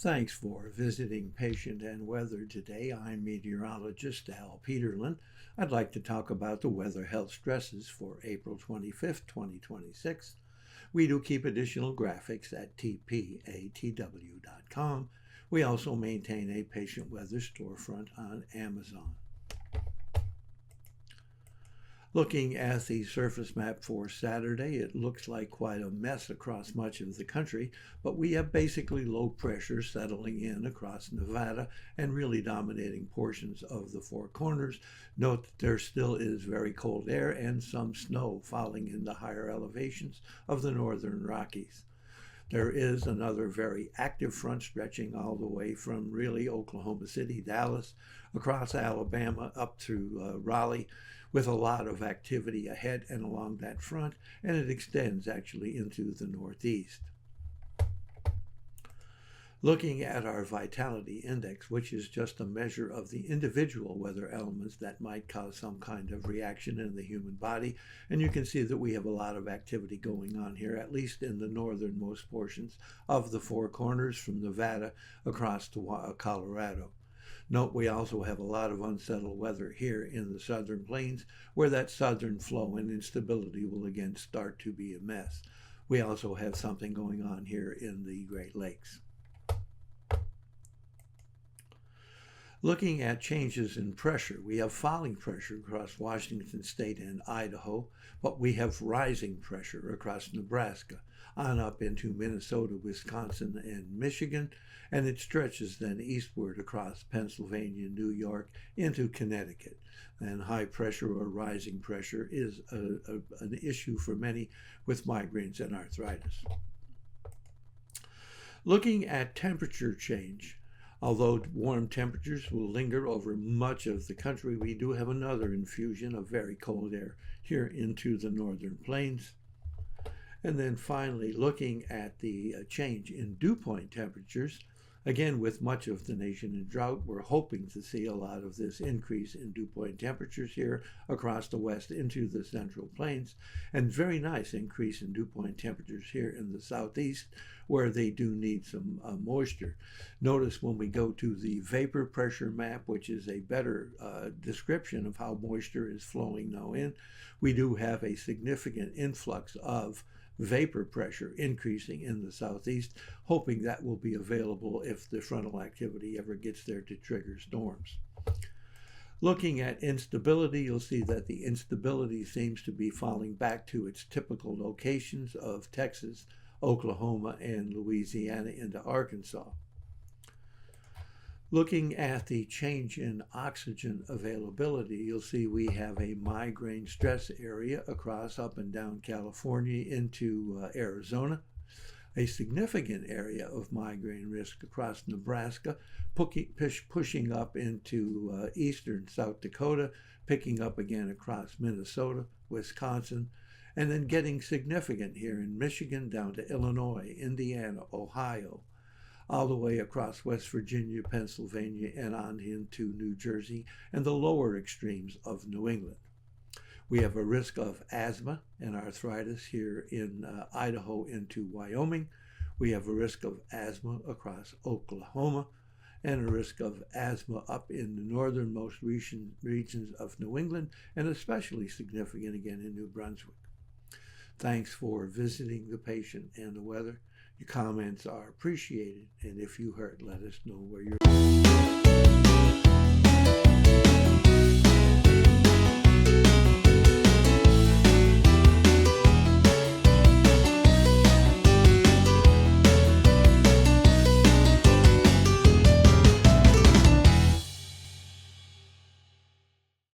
Thanks for visiting Patient and Weather today. I'm meteorologist Al Peterlin. I'd like to talk about the weather health stresses for April 25th, 2026. We do keep additional graphics at tpatw.com. We also maintain a patient weather storefront on Amazon. Looking at the surface map for Saturday, it looks like quite a mess across much of the country, but we have basically low pressure settling in across Nevada and really dominating portions of the Four Corners. Note that there still is very cold air and some snow falling in the higher elevations of the northern Rockies. There is another very active front stretching all the way from really Oklahoma City, Dallas, across Alabama up through Raleigh, with a lot of activity ahead and along that front, and it extends actually into the Northeast. Looking at our vitality index, which is just a measure of the individual weather elements that might cause some kind of reaction in the human body, and you can see that we have a lot of activity going on here, at least in the northernmost portions of the Four Corners from Nevada across to Colorado. Note we also have a lot of unsettled weather here in the southern plains, where that southern flow and instability will again start to be a mess. We also have something going on here in the Great Lakes. Looking at changes in pressure, we have falling pressure across Washington State and Idaho, but we have rising pressure across Nebraska, on up into Minnesota, Wisconsin, and Michigan, and it stretches then eastward across Pennsylvania, New York, into Connecticut. And high pressure or rising pressure is an issue for many with migraines and arthritis. Looking at temperature change, although warm temperatures will linger over much of the country, we do have another infusion of very cold air here into the northern plains. And then finally, looking at the change in dew point temperatures, again, with much of the nation in drought, we're hoping to see a lot of this increase in dew point temperatures here across the west into the central plains, and very nice increase in dew point temperatures here in the southeast, where they do need some moisture. Notice when we go to the vapor pressure map, which is a better description of how moisture is flowing now in, we do have a significant influx of vapor pressure increasing in the southeast, hoping that will be available if the frontal activity ever gets there to trigger storms. Looking at instability, you'll see that the instability seems to be falling back to its typical locations of Texas, Oklahoma, and Louisiana into Arkansas. Looking at the change in oxygen availability, you'll see we have a migraine stress area across up and down California into Arizona, a significant area of migraine risk across Nebraska, pushing up into eastern South Dakota, picking up again across Minnesota, Wisconsin, and then getting significant here in Michigan down to Illinois, Indiana, Ohio, all the way across West Virginia, Pennsylvania, and on into New Jersey and the lower extremes of New England. We have a risk of asthma and arthritis here in Idaho into Wyoming. We have a risk of asthma across Oklahoma, and a risk of asthma up in the northernmost regions of New England, and especially significant again in New Brunswick. Thanks for visiting the patient and the weather. Your comments are appreciated, and if you hurt, let us know where you're